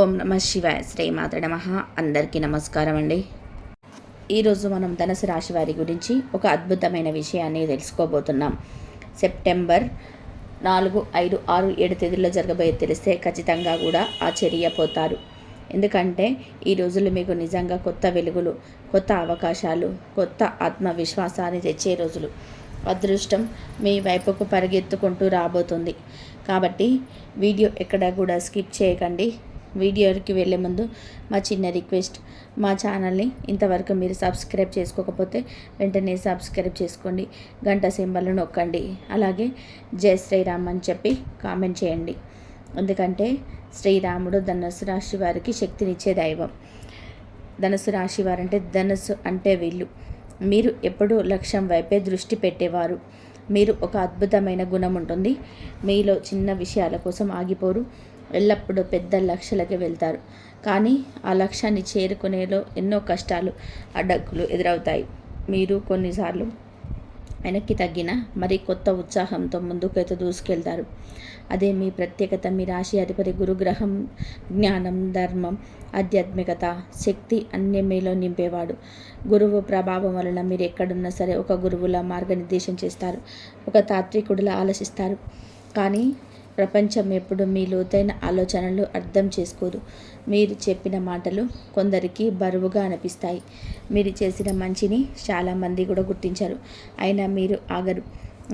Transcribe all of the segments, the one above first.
ఓం నమ శివాయ. శ్రీమాత నమః. అందరికీ నమస్కారం అండి. ఈరోజు మనం ధనుసు రాశి వారి గురించి ఒక అద్భుతమైన విషయాన్ని తెలుసుకోబోతున్నాం. సెప్టెంబర్ 4, 5, 6, 7 తేదీల్లో జరగబోయే తెలిస్తే ఖచ్చితంగా కూడా ఆశ్చర్యపోతారు. ఎందుకంటే ఈ రోజులు మీకు నిజంగా కొత్త వెలుగులు, కొత్త అవకాశాలు, కొత్త ఆత్మవిశ్వాసాన్ని తెచ్చే రోజులు. అదృష్టం మీ వైపుకు పరిగెత్తుకుంటూ రాబోతుంది. కాబట్టి వీడియో ఎక్కడ కూడా స్కిప్ చేయకండి. వీడియోకి వెళ్ళే ముందు మా చిన్న రిక్వెస్ట్, మా ఛానల్ని ఇంతవరకు మీరు సబ్స్క్రైబ్ చేసుకోకపోతే వెంటనే సబ్స్క్రైబ్ చేసుకోండి, గంట సింబల్ను నొక్కండి. అలాగే జై శ్రీరామ్ అని చెప్పి కామెంట్ చేయండి. ఎందుకంటే శ్రీరాముడు ధనుసు రాశి వారికి శక్తినిచ్చే దైవం. ధనుసు రాశి వారంటే ధనుసు అంటే వీళ్ళు. మీరు ఎప్పుడూ లక్ష్యం వైపే దృష్టి పెట్టేవారు. మీరు ఒక అద్భుతమైన గుణం ఉంటుంది. మీలో చిన్న విషయాల కోసం ఆగిపోరు. ఎల్లప్పుడూ పెద్ద లక్ష్యాలకి వెళ్తారు. కానీ ఆ లక్ష్యాన్ని చేరుకునేలో ఎన్నో కష్టాలు, అడ్డంకులు ఎదురవుతాయి. మీరు కొన్నిసార్లు వెనక్కి తగ్గిన మరి కొత్త ఉత్సాహంతో ముందుకైతే దూసుకెళ్తారు. అదే మీ ప్రత్యేకత. మీ రాశి అధిపతి గురుగ్రహం జ్ఞానం, ధర్మం, ఆధ్యాత్మికత, శక్తి అన్నీ మీలో నింపేవాడు. గురువు ప్రభావం వలన మీరు ఎక్కడున్నా సరే ఒక గురువులా మార్గనిర్దేశం చేస్తారు, ఒక తాత్వికుడిలా ఆలోచిస్తారు. కానీ ప్రపంచం ఎప్పుడు మీ లోతైన ఆలోచనలు అర్థం చేసుకోదు. మీరు చెప్పిన మాటలు కొందరికి బరువుగా అనిపిస్తాయి. మీరు చేసిన మంచిని చాలామంది కూడా గుర్తించారు. అయినా మీరు ఆగరు.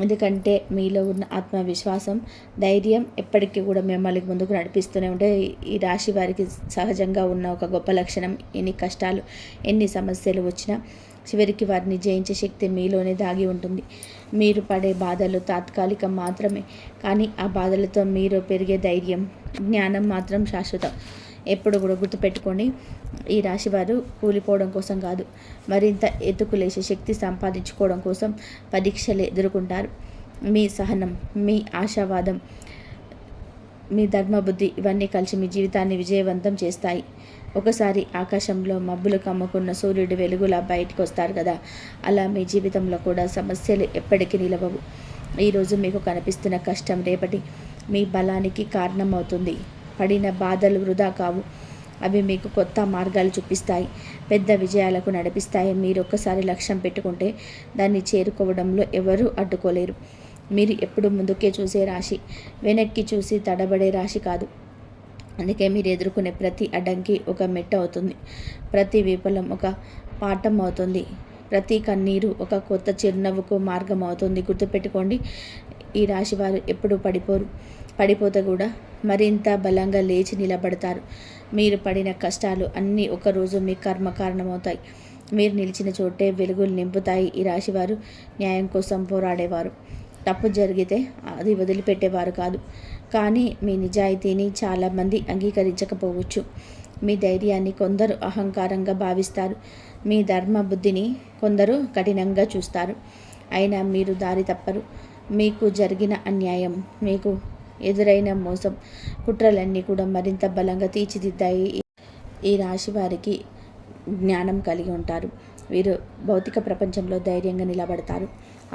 ఎందుకంటే మీలో ఉన్న ఆత్మవిశ్వాసం, ధైర్యం ఎప్పటికీ కూడా మిమ్మల్ని ముందుకు నడిపిస్తూనే ఉంటే ఈ రాశి వారికి సహజంగా ఉన్న ఒక గొప్ప లక్షణం. ఎన్ని కష్టాలు, ఎన్ని సమస్యలు వచ్చినా చివరికి వారిని జయించే శక్తి మీలోనే దాగి ఉంటుంది. మీరు పడే బాధలు తాత్కాలికం మాత్రమే, కానీ ఆ బాధలతో మీరు పెరిగే ధైర్యం, జ్ఞానం మాత్రం శాశ్వతం. ఎప్పుడు కూడా గుర్తుపెట్టుకోండి, ఈ రాశివారు కూలిపోవడం కోసం కాదు, మరింత ఎత్తుకులేసే శక్తి సంపాదించుకోవడం కోసం పరీక్షలు ఎదుర్కొంటారు. మీ సహనం, మీ ఆశావాదం, మీ ధర్మబుద్ధి ఇవన్నీ కలిసి మీ జీవితాన్ని విజయవంతం చేస్తాయి. ఒకసారి ఆకాశంలో మబ్బులు కమ్ముకున్న సూర్యుడు వెలుగులా బయటకు వస్తారు కదా, అలా మీ జీవితంలో కూడా సమస్యలు ఎప్పటికీ నిలవవు. ఈరోజు మీకు కనిపిస్తున్న కష్టం రేపటి మీ బలానికి కారణమవుతుంది. పడిన బాధలు వృధా కావు. అవి మీకు కొత్త మార్గాలు చూపిస్తాయి, పెద్ద విజయాలకు నడిపిస్తాయి. మీరు ఒక్కసారి లక్ష్యం పెట్టుకుంటే దాన్ని చేరుకోవడంలో ఎవరూ అడ్డుకోలేరు. మీరు ఎప్పుడు ముందుకే చూసే రాశి, వెనక్కి చూసి తడబడే రాశి కాదు. అందుకే మీరు ఎదుర్కొనే ప్రతి అడ్డంకి ఒక మెట్టు అవుతుంది, ప్రతి విఫలం ఒక పాఠం అవుతుంది, ప్రతి కన్నీరు ఒక కొత్త చిరునవ్వుకు మార్గం అవుతుంది. గుర్తుపెట్టుకోండి, ఈ రాశి వారు ఎప్పుడు పడిపోరు. పడిపోతే కూడా మరింత బలంగా లేచి నిలబడతారు. మీరు పడిన కష్టాలు అన్నీ ఒకరోజు మీ కర్మ కారణమవుతాయి. మీరు నిలిచిన చోటే వెలుగులు నింపుతాయి. ఈ రాశివారు న్యాయం కోసం పోరాడేవారు. తప్పు జరిగితే అది వదిలిపెట్టేవారు కాదు. కానీ మీ నిజాయితీని చాలామంది అంగీకరించకపోవచ్చు. మీ ధైర్యాన్ని కొందరు అహంకారంగా భావిస్తారు. మీ ధర్మ బుద్ధిని కొందరు కఠినంగా చూస్తారు. అయినా మీరు దారి తప్పరు. మీకు జరిగిన అన్యాయం, మీకు ఎదురైన మోసం, కుట్రలన్నీ కూడా మరింత బలంగా తీర్చిదిద్దాయి. ఈ రాశి వారికి జ్ఞానం కలిగి ఉంటారు. వీరు భౌతిక ప్రపంచంలో ధైర్యంగా నిలబడతారు.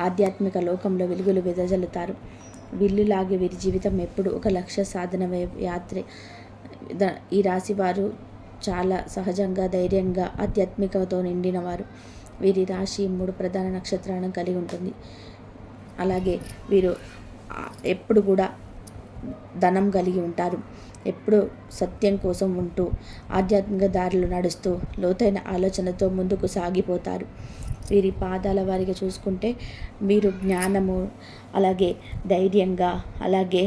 ఆధ్యాత్మిక లోకంలో వెలుగులు వెదజల్లుతారు. విల్లులాగే వీరి జీవితం ఎప్పుడు ఒక లక్ష్య సాధన యాత్రే. ఈ రాశి వారు చాలా సహజంగా, ధైర్యంగా, ఆధ్యాత్మికతో నిండినవారు. వీరి రాశి 3 ప్రధాన నక్షత్రాలను కలిగి ఉంటుంది. అలాగే వీరు ఎప్పుడు కూడా ధనం కలిగి ఉంటారు. ఎప్పుడు సత్యం కోసం ఉంటూ, ఆధ్యాత్మిక దారిలో నడుస్తూ, లోతైన ఆలోచనతో ముందుకు సాగిపోతారు. వీరి పాదాల వారిగా చూసుకుంటే మీరు జ్ఞానము, అలాగే ధైర్యంగా, అలాగే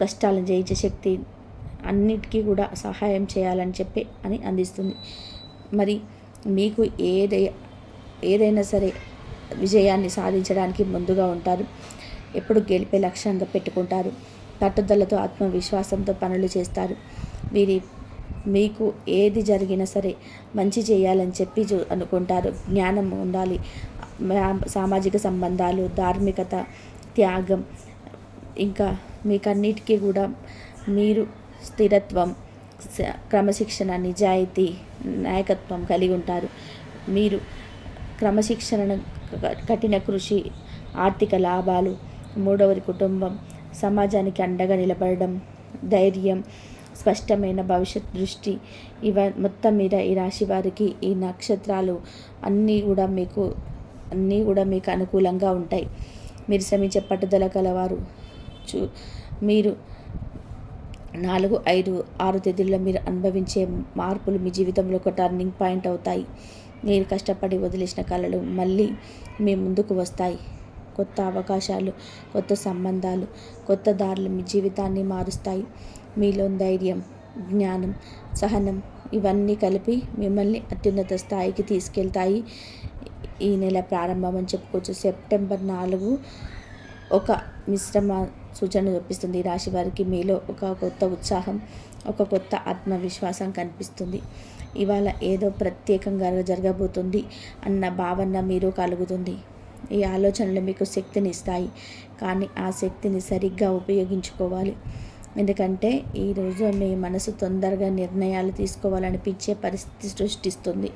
కష్టాలను జయించే శక్తి, అన్నిటికీ కూడా సహాయం చేయాలని చెప్పి అని అందిస్తుంది. మరి మీకు ఏదైనా సరే విజయాన్ని సాధించడానికి ముందుగా ఉంటారు. ఎప్పుడు గెలిపే లక్ష్యంగా పెట్టుకుంటారు. పట్టుదలతో, ఆత్మవిశ్వాసంతో పనులు చేస్తారు. మీకు ఏది జరిగినా సరే మంచి చేయాలని చెప్పి అనుకుంటారు. జ్ఞానం ఉండాలి, సామాజిక సంబంధాలు, ధార్మికత, త్యాగం, ఇంకా మీకన్నిటికీ కూడా మీరు స్థిరత్వం, క్రమశిక్షణ, నిజాయితీ, నాయకత్వం కలిగి ఉంటారు. మీరు క్రమశిక్షణను, కఠిన కృషి, ఆర్థిక లాభాలు, మూడవరి కుటుంబం, సమాజానికి అండగా నిలబడడం, ధైర్యం, స్పష్టమైన భవిష్యత్ దృష్టి. మొత్తం మీద ఈ రాశి వారికి ఈ నక్షత్రాలు అన్నీ కూడా మీకు అనుకూలంగా ఉంటాయి. మీరు శ్రమించే పట్టుదల కలవారు. మీరు 4, 5, 6 తేదీల్లో మీరు అనుభవించే మార్పులు మీ జీవితంలో ఒక టర్నింగ్ పాయింట్ అవుతాయి. మీరు కష్టపడి వదిలేసిన కళలు మళ్ళీ మీ ముందుకు వస్తాయి. కొత్త అవకాశాలు, కొత్త సంబంధాలు, కొత్త దారులు మీ జీవితాన్ని మారుస్తాయి. మీలో ధైర్యం, జ్ఞానం, సహనం ఇవన్నీ కలిపి మిమ్మల్ని అత్యున్నత స్థాయికి తీసుకెళ్తాయి. ఈ నెల ప్రారంభం అని చెప్పుకోవచ్చు. సెప్టెంబర్ 4 ఒక మిశ్రమ సూచన చూపిస్తుంది. ఈ రాశి వారికి మీలో ఒక కొత్త ఉత్సాహం, ఒక కొత్త ఆత్మవిశ్వాసం కనిపిస్తుంది. ఇవాళ ఏదో ప్రత్యేకంగా జరగబోతుంది అన్న భావన మీరు కలుగుతుంది. ఈ ఆలోచనలు మీకు శక్తిని ఇస్తాయి, కానీ ఆ శక్తిని సరిగ్గా ఉపయోగించుకోవాలి. ఎందుకంటే ఈరోజు మీ మనసు తొందరగా నిర్ణయాలు తీసుకోవాలనిపించే పరిస్థితి సృష్టిస్తుంది.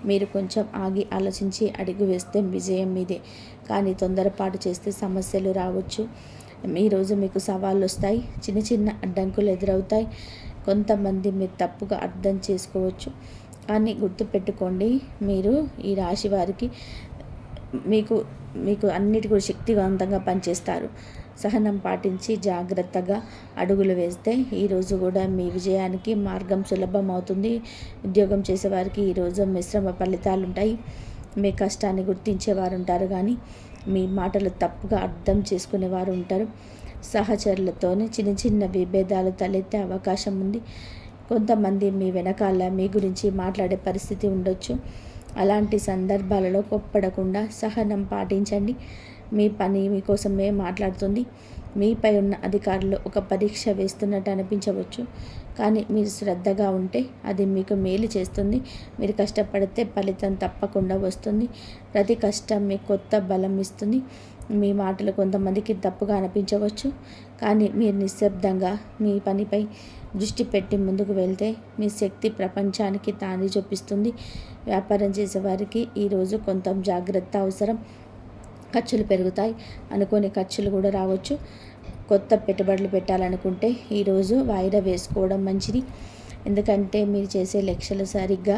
మీరు కొంచెం ఆగి ఆలోచించి అడుగు వేస్తే విజయం మీదే. కానీ తొందరపాటు చేస్తే సమస్యలు రావచ్చు. ఈరోజు మీకు సవాళ్ళు వస్తాయి, చిన్న చిన్న అడ్డంకులు ఎదురవుతాయి. కొంతమంది మీరు తప్పుగా అర్థం చేసుకోవచ్చు. కానీ గుర్తుపెట్టుకోండి, మీరు ఈ రాశి వారికి మీకు అన్నిటి కూడా శక్తివంతంగా పనిచేస్తారు. సహనం పాటించి జాగ్రత్తగా అడుగులు వేస్తే ఈరోజు కూడా మీ విజయానికి మార్గం సులభం అవుతుంది. ఉద్యోగం చేసేవారికి ఈరోజు మిశ్రమ ఫలితాలు ఉంటాయి. మీ కష్టాన్ని గుర్తించేవారు ఉంటారు, కానీ మీ మాటలు తప్పుగా అర్థం చేసుకునేవారు ఉంటారు. సహచరులతోనే చిన్న చిన్న విభేదాలు తలెత్తే అవకాశం ఉంది. కొంతమంది మీ వెనకాల మీ గురించి మాట్లాడే పరిస్థితి ఉండొచ్చు. అలాంటి సందర్భాలలో కోప్పడకుండా సహనం పాటించండి. మీ పని మీకోసమే మాట్లాడుతుంది. మీపై ఉన్న అధికారులు ఒక పరీక్ష వేస్తున్నట్టు అనిపించవచ్చు, కానీ మీరు శ్రద్ధగా ఉంటే అది మీకు మేలు చేస్తుంది. మీరు కష్టపడితే ఫలితం తప్పకుండా వస్తుంది. ప్రతి కష్టం మీకు కొత్త బలం ఇస్తుంది. మీ మాటలు కొంతమందికి తప్పుగా అనిపించవచ్చు, కానీ మీరు నిశ్శబ్దంగా మీ పనిపై దృష్టి పెట్టి ముందుకు వెళ్తే మీ శక్తి ప్రపంచానికి తాని చూపిస్తుంది. వ్యాపారం చేసేవారికి ఈరోజు కొంత జాగ్రత్త అవసరం. ఖర్చులు పెరుగుతాయి, అనుకోని ఖర్చులు కూడా రావచ్చు. కొత్త పెట్టుబడులు పెట్టాలనుకుంటే ఈరోజు వాయిదా వేసుకోవడం మంచిది. ఎందుకంటే మీరు చేసే లక్ష్యాలు సరిగ్గా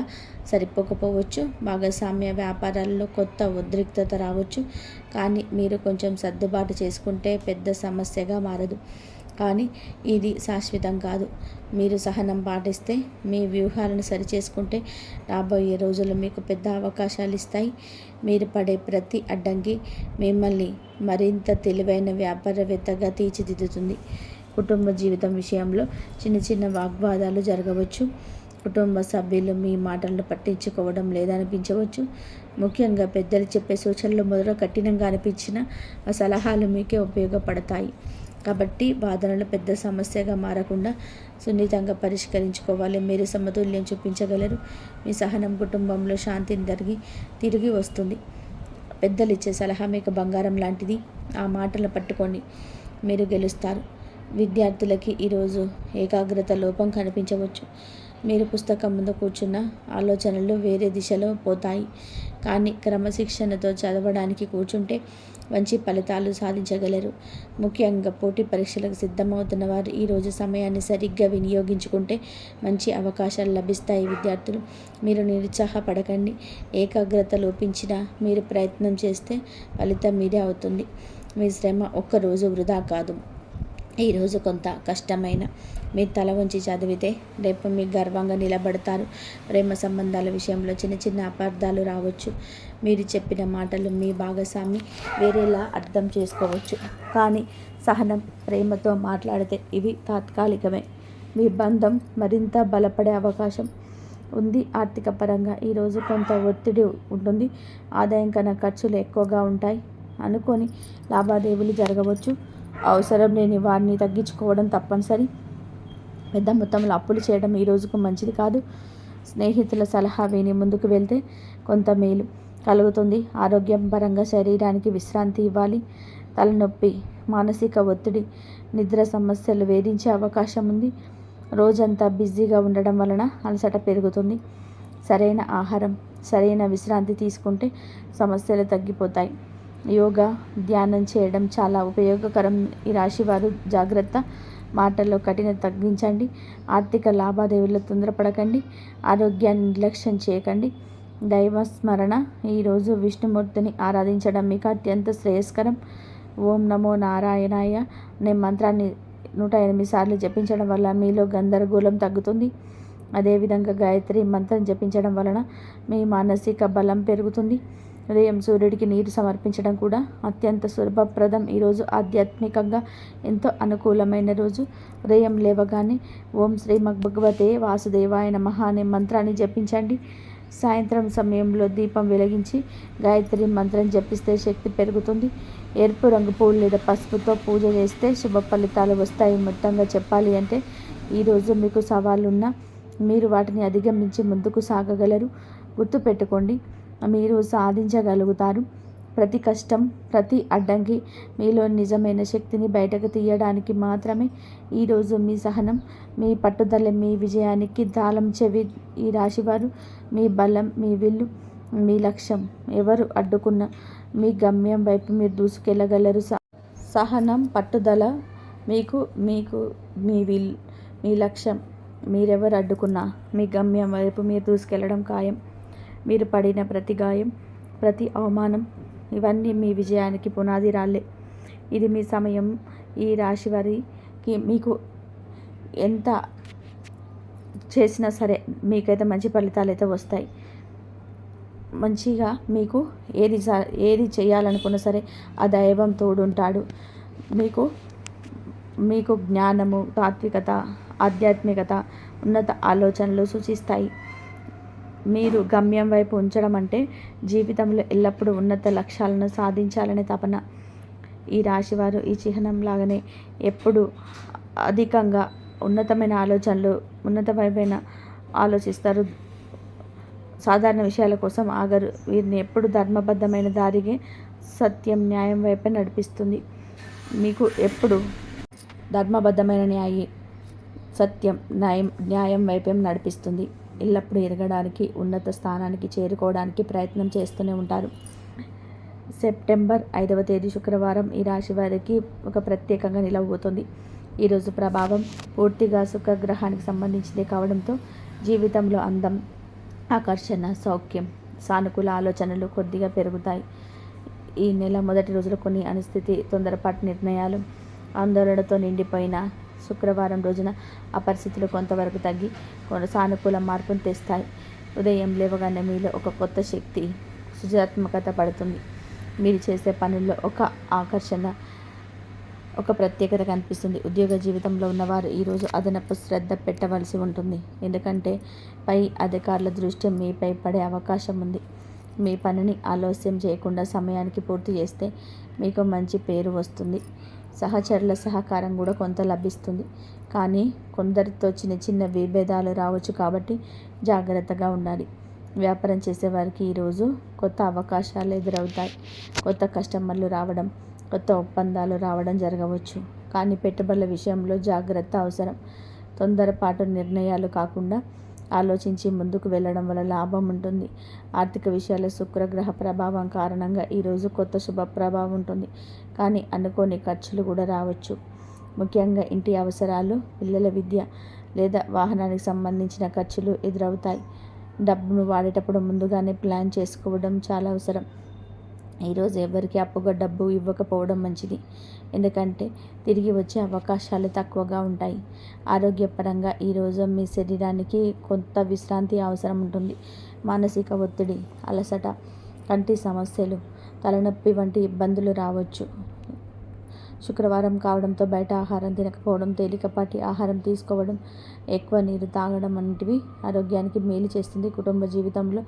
సరిపోకపోవచ్చు. భాగస్వామ్య వ్యాపారాల్లో కొత్త ఉద్రిక్తత రావచ్చు, కానీ మీరు కొంచెం సర్దుబాటు చేసుకుంటే పెద్ద సమస్యగా మారదు. కానీ ఇది శాశ్వతం కాదు. మీరు సహనం పాటిస్తే, మీ వ్యూహాలను సరిచేసుకుంటే రాబోయే రోజులు మీకు పెద్ద అవకాశాలు ఇస్తాయి. మీరు పడే ప్రతి అడ్డంకి మిమ్మల్ని మరింత తెలివైన వ్యాపారవేత్తగా తీర్చిదిద్దుతుంది. కుటుంబ జీవితం విషయంలో చిన్న చిన్న వాగ్వాదాలు జరగవచ్చు. కుటుంబ సభ్యులు మీ మాటలను పట్టించుకోవడం లేదనిపించవచ్చు. ముఖ్యంగా పెద్దలు చెప్పే సూచనలు మొదట కఠినంగా అనిపించిన ఆ సలహాలు మీకే ఉపయోగపడతాయి. కాబట్టి వాదనలు పెద్ద సమస్యగా మారకుండా సున్నితంగా పరిష్కరించుకోవాలి. మీరు సమతుల్యం చూపించగలరు. మీ సహనం కుటుంబంలో శాంతిని తిరిగి వస్తుంది. పెద్దలు ఇచ్చే సలహా మీకు బంగారం లాంటిది. ఆ మాటలు పట్టుకొని మీరు గెలుస్తారు. విద్యార్థులకి ఈరోజు ఏకాగ్రత లోపం కనిపించవచ్చు. మీరు పుస్తకం ముందు కూర్చున్న ఆలోచనలు వేరే దిశలో పోతాయి. కానీ క్రమశిక్షణతో చదవడానికి కూర్చుంటే మంచి ఫలితాలు సాధించగలరు. ముఖ్యంగా పోటీ పరీక్షలకు సిద్ధమవుతున్న వారు ఈరోజు సమయాన్ని సరిగ్గా వినియోగించుకుంటే మంచి అవకాశాలు లభిస్తాయి. విద్యార్థులు, మీరు నిరుత్సాహపడకండి. ఏకాగ్రత లోపించినా మీరు ప్రయత్నం చేస్తే ఫలితం మీదే అవుతుంది. మీ శ్రమ ఒక్కరోజు వృధా కాదు. ఈరోజు కొంత కష్టమైన మీరు తల వంచి చదివితే రేపు మీకు గర్వంగా నిలబడతారు. ప్రేమ సంబంధాల విషయంలో చిన్న చిన్న అపార్థాలు రావచ్చు. మీరు చెప్పిన మాటలు మీ భాగస్వామి వేరేలా అర్థం చేసుకోవచ్చు. కానీ సహనం, ప్రేమతో మాట్లాడితే ఇవి తాత్కాలికమే. మీ బంధం మరింత బలపడే అవకాశం ఉంది. ఆర్థిక పరంగా ఈరోజు కొంత ఒత్తిడి ఉంటుంది. ఆదాయం కన్నా ఖర్చులు ఎక్కువగా ఉంటాయి. అనుకోని లావాదేవీలు జరగవచ్చు. అవసరం లేని వారిని తగ్గించుకోవడం తప్పనిసరి. పెద్ద మొత్తంలో అప్పులు చేయడం ఈ రోజుకు మంచిది కాదు. స్నేహితుల సలహా విని ముందుకు వెళ్తే కొంత మేలు కలుగుతుంది. ఆరోగ్యం పరంగా శరీరానికి విశ్రాంతి ఇవ్వాలి. తలనొప్పి, మానసిక ఒత్తిడి, నిద్ర సమస్యలు వేధించే అవకాశం ఉంది. రోజంతా బిజీగా ఉండడం వలన అలసట పెరుగుతుంది. సరైన ఆహారం, సరైన విశ్రాంతి తీసుకుంటే సమస్యలు తగ్గిపోతాయి. యోగా, ధ్యానం చేయడం చాలా ఉపయోగకరం. ఈ రాశి వారు జాగ్రత్త. మాటల్లో కఠినత తగ్గించండి. ఆర్థిక లావాదేవీల్లో తొందరపడకండి. ఆరోగ్యాన్ని నిర్లక్ష్యం చేయకండి. దైవ స్మరణ, ఈరోజు విష్ణుమూర్తిని ఆరాధించడం మీకు అత్యంత శ్రేయస్కరం. ఓం నమో నారాయణాయ అనే మంత్రాన్ని 108 సార్లు జపించడం వల్ల మీలో గందరగోళం తగ్గుతుంది. అదేవిధంగా గాయత్రి మంత్రం జపించడం వలన మీ మానసిక బలం పెరుగుతుంది. ఉదయం సూర్యుడికి నీరు సమర్పించడం కూడా అత్యంత శుభప్రదం. ఈరోజు ఆధ్యాత్మికంగా ఎంతో అనుకూలమైన రోజు. ఉదయం లేవగానే ఓం శ్రీ భగవతే వాసుదేవాయ నమః అనే మంత్రాన్ని జపించండి. సాయంత్రం సమయంలో దీపం వెలిగించి గాయత్రి మంత్రం జపిస్తే శక్తి పెరుగుతుంది. ఎరుపు రంగు పూలు లేదా పసుపుతో పూజ చేస్తే శుభ ఫలితాలు వస్తాయి. మొత్తంగా చెప్పాలి అంటే ఈరోజు మీకు సవాళ్ళున్నా మీరు వాటిని అధిగమించి ముందుకు సాగగలరు. గుర్తుపెట్టుకోండి, మీరు సాధించగలుగుతారు. ప్రతి కష్టం, ప్రతి అడ్డంకి మీలో నిజమైన శక్తిని బయటకు తీయడానికి మాత్రమే. ఈరోజు మీ సహనం, మీ పట్టుదల మీ విజయానికి తాళం చెవి. ఈ రాశివారు మీ బలం, మీ విల్లు, మీ లక్ష్యం ఎవరు అడ్డుకున్న మీ గమ్యం వైపు మీరు దూసుకెళ్ళగలరు. సహనం, పట్టుదల మీకు మీకు మీ విల్, మీ లక్ష్యం మీరెవరు అడ్డుకున్నా మీ గమ్యం వైపు మీరు దూసుకెళ్ళడం ఖాయం. మీరు పడిన ప్రతి గాయం, ప్రతి అవమానం ఇవన్నీ మీ విజయానికి పునాది రాళ్ళే. ఇది మీ సమయం. ఈ రాశి వారికి మీకు ఎంత చేసినా సరే మీకైతే మంచి ఫలితాలు అయితే వస్తాయి. మంచిగా మీకు ఏది చేయాలనుకున్నా సరే ఆ దైవం తోడుంటాడు. మీకు జ్ఞానము, తాత్వికత, ఆధ్యాత్మికత, ఉన్నత ఆలోచనలు సూచిస్తాయి. మీరు గమ్యం వైపు ఉంచడం అంటే జీవితంలో ఎల్లప్పుడూ ఉన్నత లక్ష్యాలను సాధించాలనే తపన. ఈ రాశివారు ఈ చిహ్నం లాగానే ఎప్పుడు అధికంగా ఉన్నతమైన ఆలోచనలు, ఉన్నతమైన ఆలోచిస్తారు. సాధారణ విషయాల కోసం ఆగరు. వీరిని ఎప్పుడు ధర్మబద్ధమైన దారిగే, సత్యం, న్యాయం వైపే నడిపిస్తుంది. మీకు ఎప్పుడు ధర్మబద్ధమైన సత్యం, న్యాయం వైపే నడిపిస్తుంది. ఎల్లప్పుడూ ఎదగడానికి, ఉన్నత స్థానానికి చేరుకోవడానికి ప్రయత్నం చేస్తూనే ఉంటారు. సెప్టెంబర్ 5వ తేదీ శుక్రవారం ఈ రాశి వారికి ఒక ప్రత్యేకంగా నిలవబోతుంది. ఈరోజు ప్రభావం పూర్తిగా శుక్రగ్రహానికి సంబంధించిందే కావడంతో జీవితంలో అందం, ఆకర్షణ, సౌఖ్యం, సానుకూల ఆలోచనలు కొద్దిగా పెరుగుతాయి. ఈ నెల మొదటి రోజులు కొన్ని అనిస్థితి, తొందరపాటు నిర్ణయాలు, ఆందోళనతో నిండిపోయిన శుక్రవారం రోజున ఆ పరిస్థితులు కొంతవరకు తగ్గి సానుకూల మార్పును తెస్తాయి. ఉదయం లేవగానే మీలో ఒక కొత్త శక్తి, సృజనాత్మకత పడుతుంది. మీరు చేసే పనుల్లో ఒక ఆకర్షణ, ఒక ప్రత్యేకత కనిపిస్తుంది. ఉద్యోగ జీవితంలో ఉన్నవారు ఈరోజు అదనపు శ్రద్ధ పెట్టవలసి ఉంటుంది. ఎందుకంటే పై అధికారుల దృష్టి మీపై పడే అవకాశం ఉంది. మీ పనిని ఆలస్యం చేయకుండా సమయానికి పూర్తి చేస్తే మీకు మంచి పేరు వస్తుంది. సహచరుల సహకారం కూడా కొంత లభిస్తుంది. కానీ కొందరితో చిన్న చిన్న విభేదాలు రావచ్చు కాబట్టి జాగ్రత్తగా ఉండాలి. వ్యాపారం చేసేవారికి ఈరోజు కొత్త అవకాశాలు ఎదురవుతాయి. కొత్త కస్టమర్లు రావడం, కొత్త ఒప్పందాలు రావడం జరగవచ్చు. కానీ పెట్టుబడుల విషయంలో జాగ్రత్త అవసరం. తొందరపాటు నిర్ణయాలు కాకుండా ఆలోచించి ముందుకు వెళ్ళడం వల్ల లాభం ఉంటుంది. ఆర్థిక విషయాల్లో శుక్రగ్రహ ప్రభావం కారణంగా ఈరోజు కొత్త శుభ ప్రభావం ఉంటుంది. కానీ అనుకోని ఖర్చులు కూడా రావచ్చు. ముఖ్యంగా ఇంటి అవసరాలు, పిల్లల విద్య లేదా వాహనానికి సంబంధించిన ఖర్చులు ఎదురవుతాయి. డబ్బును వాడేటప్పుడు ముందుగానే ప్లాన్ చేసుకోవడం చాలా అవసరం. ఈరోజు ఎవరికి అప్పుగా డబ్బు ఇవ్వకపోవడం మంచిది. ఎందుకంటే తిరిగి వచ్చే అవకాశాలు తక్కువగా ఉంటాయి. ఆరోగ్యపరంగా ఈరోజు మీ శరీరానికి కొంత విశ్రాంతి అవసరం ఉంటుంది. మానసిక ఒత్తిడి, అలసట, కంటి సమస్యలు, తలనొప్పి వంటి ఇబ్బందులు రావచ్చు. శుక్రవారం కావడంతో బయట ఆహారం తినకపోవడం, తేలికపాటి ఆహారం తీసుకోవడం, ఎక్కువ నీరు తాగడం వంటివి ఆరోగ్యానికి మేలు చేస్తుంది. కుటుంబ జీవితంలో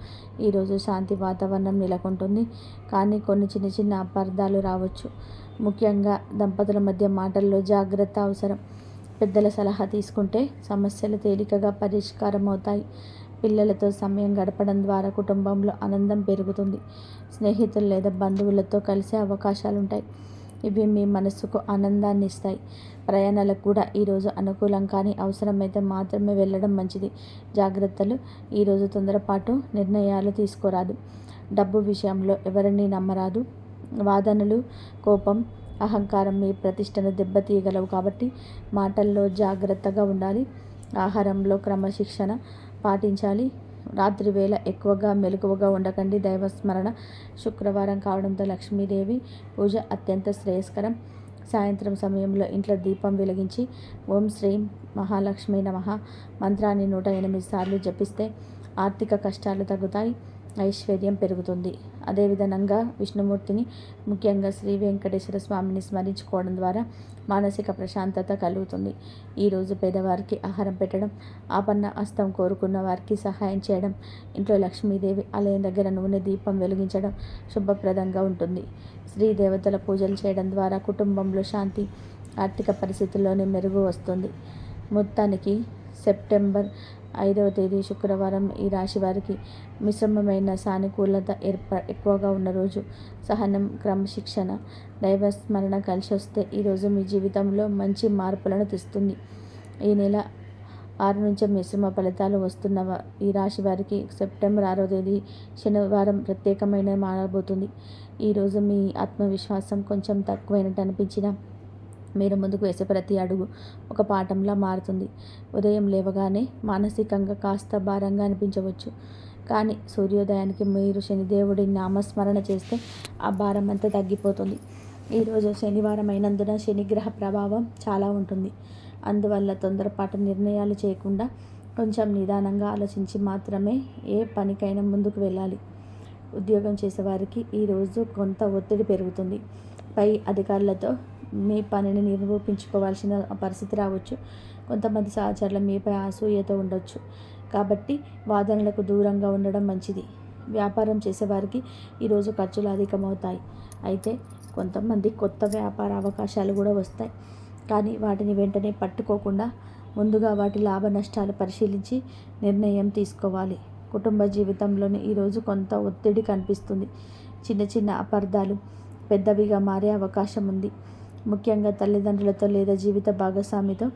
ఈరోజు శాంతి వాతావరణం నెలకొంటుంది. కానీ కొన్ని చిన్న చిన్న అపార్థాలు రావచ్చు. ముఖ్యంగా దంపతుల మధ్య మాటల్లో జాగ్రత్త అవసరం. పెద్దల సలహా తీసుకుంటే సమస్యలు తేలికగా పరిష్కారం అవుతాయి. పిల్లలతో సమయం గడపడం ద్వారా కుటుంబంలో ఆనందం పెరుగుతుంది. స్నేహితులు లేదా బంధువులతో కలిసే అవకాశాలుంటాయి. ఇవి మీ మనసుకు ఆనందాన్ని ఇస్తాయి. ప్రయాణాలకు కూడా ఈరోజు అనుకూలం, కానీ అవసరమైతే మాత్రమే వెళ్ళడం మంచిది. జాగ్రత్తలు. ఈరోజు తొందరపాటు నిర్ణయాలు తీసుకోరాదు. డబ్బు విషయంలో ఎవరిని నమ్మరాదు. వాదనలు, కోపం, అహంకారం మీ ప్రతిష్టను దెబ్బతీయగలవు. కాబట్టి మాటల్లో జాగ్రత్తగా ఉండాలి. ఆహారంలో క్రమశిక్షణ పాటించాలి. రాత్రి వేళ ఎక్కువగా మెలకువగా ఉండకండి. దైవస్మరణ. శుక్రవారం కావడంతో లక్ష్మీదేవి పూజ అత్యంత శ్రేయస్కరం. సాయంత్రం సమయంలో ఇంట్లో దీపం వెలిగించి ఓం శ్రీం మహాలక్ష్మి నమః మంత్రాన్ని 108 సార్లు జపిస్తే ఆర్థిక కష్టాలు తగ్గుతాయి, ఐశ్వర్యం పెరుగుతుంది. అదేవిధంగా విష్ణుమూర్తిని, ముఖ్యంగా శ్రీ వెంకటేశ్వర స్వామిని స్మరించుకోవడం ద్వారా మానసిక ప్రశాంతత కలుగుతుంది. ఈరోజు పేదవారికి ఆహారం పెట్టడం, ఆపన్న హస్తం కోరుకున్న వారికి సహాయం చేయడం, ఇంట్లో లక్ష్మీదేవి ఆలయం దగ్గర నూనె దీపం వెలిగించడం శుభప్రదంగా ఉంటుంది. శ్రీ దేవతల పూజలు చేయడం ద్వారా కుటుంబంలో శాంతి, ఆర్థిక పరిస్థితుల్లోనే మెరుగు వస్తుంది. మొత్తానికి సెప్టెంబర్ 5వ తేదీ శుక్రవారం ఈ రాశి వారికి మిశ్రమమైన సానుకూలత ఎక్కువగా ఉన్న రోజు. సహనం, క్రమశిక్షణ, దైవస్మరణ కలిసి వస్తే ఈరోజు మీ జీవితంలో మంచి మార్పులను తెస్తుంది. ఈ నెల 6 నుంచి మిశ్రమ ఫలితాలు వస్తున్న ఈ రాశి వారికి సెప్టెంబర్ 6వ తేదీ శనివారం ప్రత్యేకమైన మారబోతుంది. ఈరోజు మీ ఆత్మవిశ్వాసం కొంచెం తక్కువైనట్టు అనిపించినా మీరు ముందుకు వేసే ప్రతి అడుగు ఒక పాఠంలా మారుతుంది. ఉదయం లేవగానే మానసికంగా కాస్త భారంగా అనిపించవచ్చు. కానీ సూర్యోదయానికి మీరు శనిదేవుడి నామస్మరణ చేస్తే ఆ భారం అంతా తగ్గిపోతుంది. ఈరోజు శనివారం అయినందున శనిగ్రహ ప్రభావం చాలా ఉంటుంది. అందువల్ల తొందరపాటు నిర్ణయాలు చేయకుండా కొంచెం నిదానంగా ఆలోచించి మాత్రమే ఏ పనికైనా ముందుకు వెళ్ళాలి. ఉద్యోగం చేసేవారికి ఈరోజు కొంత ఒత్తిడి పెరుగుతుంది. పై అధికారులతో మీ పనిని నిరూపించుకోవాల్సిన పరిస్థితి రావచ్చు. కొంతమంది సహచరులు మీపై అసూయతో ఉండొచ్చు. కాబట్టి వాదనలకు దూరంగా ఉండడం మంచిది. వ్యాపారం చేసేవారికి ఈరోజు ఖర్చులు అధికమవుతాయి. అయితే కొంతమంది కొత్త వ్యాపార అవకాశాలు కూడా వస్తాయి. కానీ వాటిని వెంటనే పట్టుకోకుండా ముందుగా వాటి లాభ నష్టాలు పరిశీలించి నిర్ణయం తీసుకోవాలి. కుటుంబ జీవితంలోనే ఈరోజు కొంత ఒత్తిడి కనిపిస్తుంది. చిన్న చిన్న అపార్థాలు పెద్దవిగా మారే అవకాశం ఉంది. ముఖ్యంగా తల్లిదండ్రులతో లేదా జీవిత భాగస్వామితో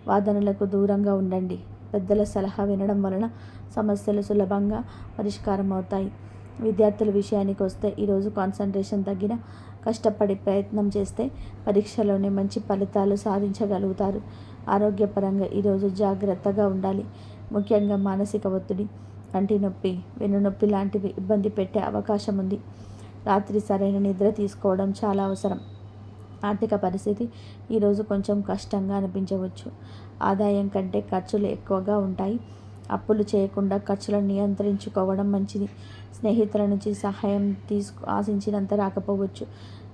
వాదనలకు దూరంగా ఉండండి. పెద్దల సలహా వినడం వలన సమస్యలు సులభంగా పరిష్కారం అవుతాయి. విద్యార్థుల విషయానికి వస్తే ఈరోజు కాన్సన్ట్రేషన్ తగ్గిన కష్టపడి ప్రయత్నం చేస్తే పరీక్షలోనే మంచి ఫలితాలు సాధించగలుగుతారు. ఆరోగ్యపరంగా ఈరోజు జాగ్రత్తగా ఉండాలి. ముఖ్యంగా మానసిక ఒత్తిడి, కంటి నొప్పి, వెన్నునొప్పి లాంటివి ఇబ్బంది పెట్టే అవకాశం ఉంది. రాత్రి సరైన నిద్ర తీసుకోవడం చాలా అవసరం. ఆర్థిక పరిస్థితి ఈరోజు కొంచెం కష్టంగా అనిపించవచ్చు. ఆదాయం కంటే ఖర్చులు ఎక్కువగా ఉంటాయి. అప్పులు చేయకుండా ఖర్చులను నియంత్రించుకోవడం మంచిది. స్నేహితుల నుంచి సహాయం ఆశించినంత రాకపోవచ్చు.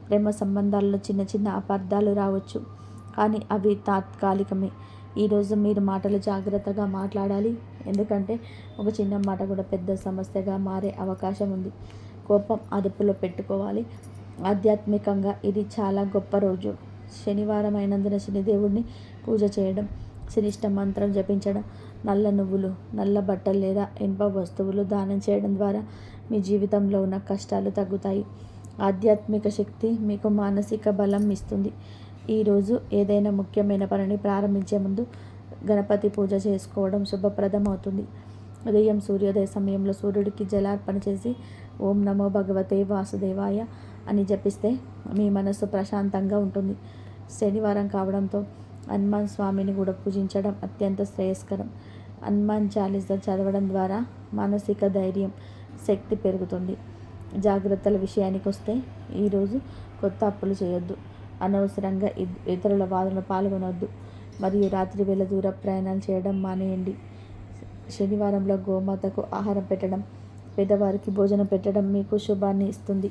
ప్రేమ సంబంధాల్లో చిన్న చిన్న అపార్థాలు రావచ్చు. కానీ అవి తాత్కాలికమే. ఈరోజు మీరు మాటలు జాగ్రత్తగా మాట్లాడాలి. ఎందుకంటే ఒక చిన్న మాట కూడా పెద్ద సమస్యగా మారే అవకాశం ఉంది. కోపం అదుపులో పెట్టుకోవాలి. ఆధ్యాత్మికంగా ఇది చాలా గొప్ప రోజు. శనివారం అయినందున శనిదేవుడిని పూజ చేయడం, శనిష్ట మంత్రం జపించడం, నల్ల నువ్వులు, నల్ల బట్టలు లేదా ఇనుప వస్తువులు దానం చేయడం ద్వారా మీ జీవితంలో ఉన్న కష్టాలు తగ్గుతాయి. ఆధ్యాత్మిక శక్తి మీకు మానసిక బలం ఇస్తుంది. ఈరోజు ఏదైనా ముఖ్యమైన పనిని ప్రారంభించే ముందు గణపతి పూజ చేసుకోవడం శుభప్రదం అవుతుంది. ఉదయం సూర్యోదయ సమయంలో సూర్యుడికి జలార్పణ చేసి ఓం నమో భగవతే వాసుదేవాయ అని జపిస్తే మీ మనసు ప్రశాంతంగా ఉంటుంది. శనివారం కావడంతో హనుమాన్ స్వామిని కూడా పూజించడం అత్యంత శ్రేయస్కరం. హనుమాన్ చాలీసా చదవడం ద్వారా మానసిక ధైర్యం, శక్తి పెరుగుతుంది. జాగ్రత్తల విషయానికి వస్తే ఈరోజు కొత్త అప్పులు చేయొద్దు. అనవసరంగా ఇతరుల వాదనలో పాల్గొనవద్దు. మరియు రాత్రి వేళ దూర ప్రయాణాలు చేయడం మానేయండి. శనివారంలో గోమాతకు ఆహారం పెట్టడం, పేదవారికి భోజనం పెట్టడం మీకు శుభాన్ని ఇస్తుంది.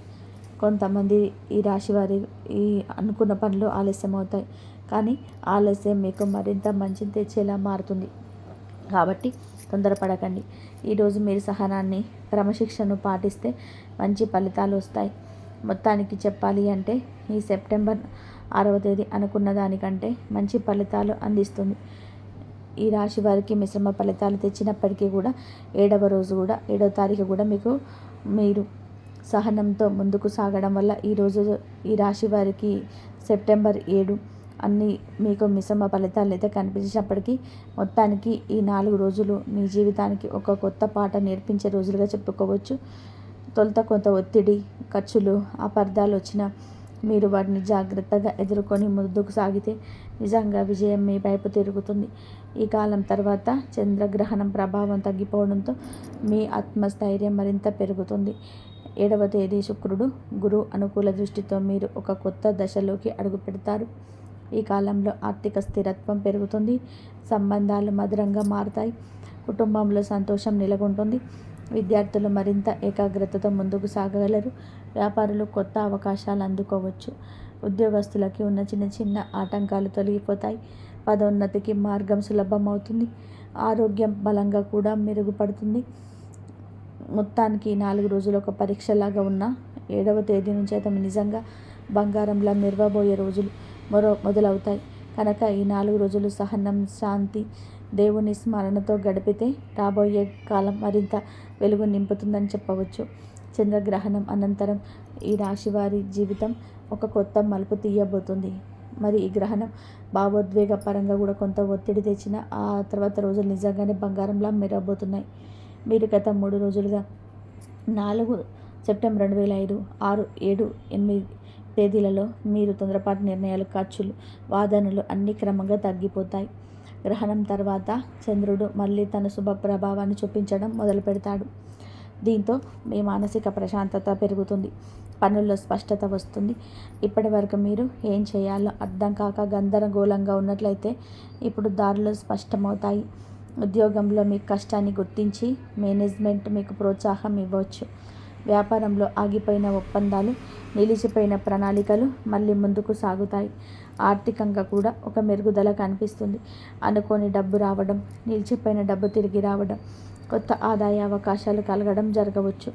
కొంతమంది ఈ రాశి వారి ఈ అనుకున్న పనులు ఆలస్యం అవుతాయి. కానీ ఆలస్యం మీకు మరింత మంచిని తెచ్చేలా మారుతుంది. కాబట్టి తొందరపడకండి. ఈరోజు మీరు సహనాన్ని, క్రమశిక్షణను పాటిస్తే మంచి ఫలితాలు వస్తాయి. మొత్తానికి చెప్పాలి అంటే ఈ సెప్టెంబర్ 6వ తేదీ అనుకున్న దానికంటే మంచి ఫలితాలు అందిస్తుంది. ఈ రాశి వారికి మిశ్రమ ఫలితాలు తెచ్చినప్పటికీ కూడా 7వ తారీఖు కూడా మీరు సహనంతో ముందుకు సాగడం వల్ల ఈరోజు ఈ రాశి వారికి సెప్టెంబర్ 7 అన్నీ మీకు మిశ్రమ ఫలితాలు అయితే కనిపించినప్పటికీ మొత్తానికి ఈ 4 రోజులు మీ జీవితానికి ఒక కొత్త పాట నేర్పించే రోజులుగా చెప్పుకోవచ్చు. తొలుత కొంత ఒత్తిడి, ఖర్చులు, అపార్థాలు వచ్చిన మీరు వాటిని జాగ్రత్తగా ఎదుర్కొని ముందుకు సాగితే నిజంగా విజయం మీ వైపు తిరుగుతుంది. ఈ కాలం తర్వాత చంద్రగ్రహణం ప్రభావం తగ్గిపోవడంతో మీ ఆత్మస్థైర్యం మరింత పెరుగుతుంది. 7వ తేదీ శుక్రుడు గురు అనుకూల దృష్టితో మీరు ఒక కొత్త దశలోకి అడుగుపెడతారు. ఈ కాలంలో ఆర్థిక స్థిరత్వం పెరుగుతుంది. సంబంధాలు మధురంగా మారుతాయి. కుటుంబంలో సంతోషం నెలకొంటుంది. విద్యార్థులు మరింత ఏకాగ్రతతో ముందుకు సాగగలరు. వ్యాపారులు కొత్త అవకాశాలు అందుకోవచ్చు. ఉద్యోగస్తులకి ఉన్న చిన్న చిన్న ఆటంకాలు తొలగిపోతాయి. పదోన్నతికి మార్గం సులభమవుతుంది. ఆరోగ్యం బలంగా కూడా మెరుగుపడుతుంది. మొత్తానికి 4 రోజులు ఒక పరీక్షలాగా ఉన్న 7వ తేదీ నుంచి అయితే నిజంగా బంగారంలా మెరవబోయే రోజులు మొదలవుతాయి. కనుక ఈ 4 రోజులు సహనం, శాంతి, దేవుని స్మరణతో గడిపితే రాబోయే కాలం మరింత వెలుగు నింపుతుందని చెప్పవచ్చు. చంద్రగ్రహణం అనంతరం ఈ రాశి వారి జీవితం ఒక కొత్త మలుపు తీయబోతుంది. మరి ఈ గ్రహణం భావోద్వేగ పరంగా కూడా కొంత ఒత్తిడి తెచ్చిన ఆ తర్వాత రోజులు నిజంగానే బంగారంలా మెరవబోతున్నాయి. మీరు గత 3 రోజులుగా 4 సెప్టెంబర్ 2005, 6, 7, 8 తేదీలలో మీరు తొందరపాటు నిర్ణయాలు, ఖర్చులు, వాదనలు అన్నీ క్రమంగా తగ్గిపోతాయి. గ్రహణం తర్వాత చంద్రుడు మళ్ళీ తన శుభ ప్రభావాన్ని చూపించడం మొదలు పెడతాడు. దీంతో మీ మానసిక ప్రశాంతత పెరుగుతుంది. పనుల్లో స్పష్టత వస్తుంది. ఇప్పటి వరకు మీరు ఏం చేయాలో అర్థం కాక గందరగోళంగా ఉన్నట్లయితే ఇప్పుడు దారులు స్పష్టమవుతాయి. ఉద్యోగంలో మీ కష్టాన్ని గుర్తించి మేనేజ్మెంట్ మీకు ప్రోత్సాహం ఇవ్వచ్చు. వ్యాపారంలో ఆగిపోయిన ఒప్పందాలు, నిలిచిపోయిన ప్రణాళికలు మళ్ళీ ముందుకు సాగుతాయి. ఆర్థికంగా కూడా ఒక మెరుగుదల కనిపిస్తుంది. అనుకోని డబ్బు రావడం, నిలిచిపోయిన డబ్బు తిరిగి రావడం, కొత్త ఆదాయ అవకాశాలు కలగడం జరగవచ్చు.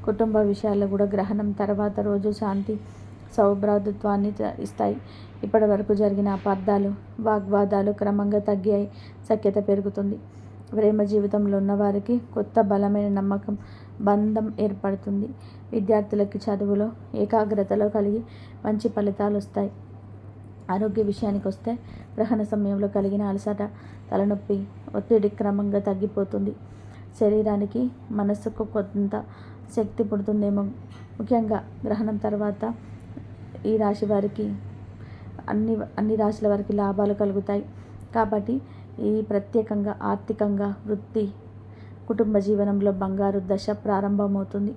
కుటుంబ విషయాల్లో కూడా గ్రహణం తర్వాత రోజు శాంతి, సౌభ్రాతృత్వాన్ని ఇస్తాయి. ఇప్పటి వరకు జరిగిన అపార్థాలు, వాగ్వాదాలు క్రమంగా తగ్గాయి. సఖ్యత పెరుగుతుంది. ప్రేమ జీవితంలో ఉన్నవారికి కొత్త బలమైన నమ్మకం, బంధం ఏర్పడుతుంది. విద్యార్థులకి చదువులో ఏకాగ్రతలో కలిగి మంచి ఫలితాలు వస్తాయి. ఆరోగ్య విషయానికి వస్తే గ్రహణ సమయంలో కలిగిన అలసట, తలనొప్పి, ఒత్తిడి క్రమంగా తగ్గిపోతుంది. శరీరానికి, మనస్సుకు కొంత శక్తి పుడుతుందేమో. ముఖ్యంగా గ్రహణం తర్వాత ఈ రాశి వారికి అన్ని రాశుల వారికి లాభాలు కలుగుతాయి. కాబట్టి ఈ ప్రత్యేకంగా ఆర్థికంగా, వృత్తి, కుటుంబ జీవనంలో బంగారు దశ ప్రారంభమవుతుంది.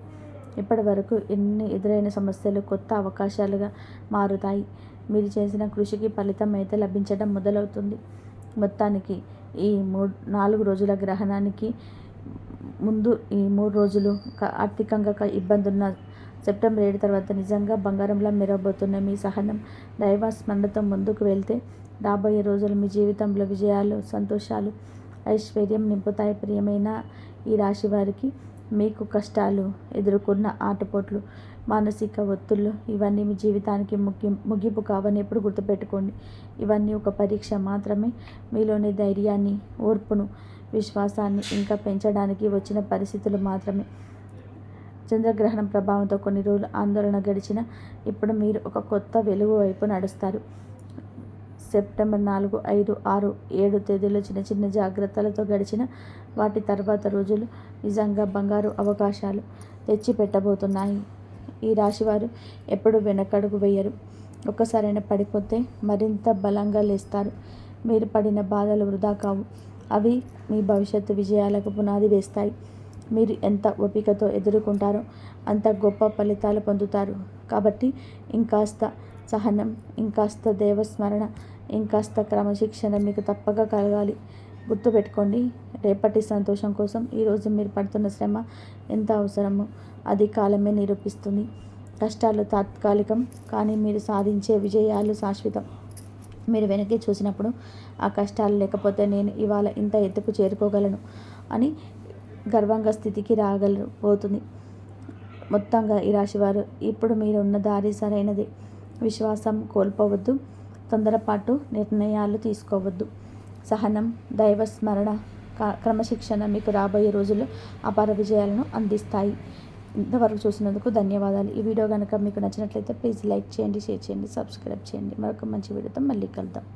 ఇప్పటి వరకు ఎన్ని ఎదురైన సమస్యలు కొత్త అవకాశాలుగా మారుతాయి. మీరు చేసిన కృషికి ఫలితం అయితే లభించడం మొదలవుతుంది. మొత్తానికి ఈ 4 రోజుల గ్రహణానికి ముందు ఈ 3 రోజులు ఆర్థికంగా ఇబ్బంది ఉన్న సెప్టెంబర్ 7 తర్వాత నిజంగా బంగారంలా మెరవబోతున్న మీ సహనం, దైవ స్మరణతో ముందుకు వెళ్తే రాబోయే రోజులు మీ జీవితంలో విజయాలు, సంతోషాలు, ఐశ్వర్యం నింపుతాయి. ప్రియమైన ఈ రాశి వారికి మీకు కష్టాలు, ఎదుర్కొన్న ఆటుపోట్లు, మానసిక ఒత్తిళ్ళు ఇవన్నీ మీ జీవితానికి ముగింపు కావని ఎప్పుడు గుర్తుపెట్టుకోండి. ఇవన్నీ ఒక పరీక్ష మాత్రమే. మీలోని ధైర్యాన్ని, ఓర్పును, విశ్వాసాన్ని ఇంకా పెంచడానికి వచ్చిన పరిస్థితులు మాత్రమే. చంద్రగ్రహణం ప్రభావంతో కొన్ని రోజులు ఆందోళన గడిచిన ఇప్పుడు మీరు ఒక కొత్త వెలుగు వైపు నడుస్తారు. సెప్టెంబర్ 4, 5, 6, 7 తేదీలో చిన్న చిన్న జాగ్రత్తలతో గడిచిన వాటి తర్వాత రోజులు నిజంగా బంగారు అవకాశాలు తెచ్చిపెట్టబోతున్నాయి. ఈ రాశివారు ఎప్పుడు వెనకడుగు వేయరు. ఒక్కసారైనా పడిపోతే మరింత బలంగా లేస్తారు. మీరు పడిన బాధలు వృధా కావు. అవి మీ భవిష్యత్తు విజయాలకు పునాది వేస్తాయి. మీరు ఎంత ఓపికతో ఎదుర్కొంటారో అంత గొప్ప ఫలితాలు పొందుతారు. కాబట్టి ఇంకాస్త సహనం, ఇంకాస్త దేవస్మరణ, ఇంకాస్త క్రమశిక్షణ మీకు తప్పక కలగాలి. గుర్తుపెట్టుకోండి, రేపటి సంతోషం కోసం ఈరోజు మీరు పడుతున్న శ్రమ ఎంత అవసరమో అది కాలమే నిరూపిస్తుంది. కష్టాలు తాత్కాలికం, కానీ మీరు సాధించే విజయాలు శాశ్వతం. మీరు వెనక్కి చూసినప్పుడు ఆ కష్టాలు లేకపోతే నేను ఇవాళ ఇంత ఎత్తుకు చేరుకోగలను అని గర్వంగా స్థితికి రాగలిపోతుంది. మొత్తంగా ఈ రాశివారు ఇప్పుడు మీరు ఉన్న దారి సరైనది. విశ్వాసం కోల్పోవద్దు. తొందరపాటు నిర్ణయాలు తీసుకోవద్దు. సహనం, దైవస్మరణ, క్రమశిక్షణ మీకు రాబోయే రోజుల్లో అపార విజయాలను అందిస్తాయి. ఇంతవరకు చూసినందుకు ధన్యవాదాలు. ఈ వీడియో కనుక మీకు నచ్చినట్లయితే ప్లీజ్ లైక్ చేయండి, షేర్ చేయండి, సబ్స్క్రైబ్ చేయండి. మరొక మంచి వీడియోతో మళ్ళీ కలుద్దాం.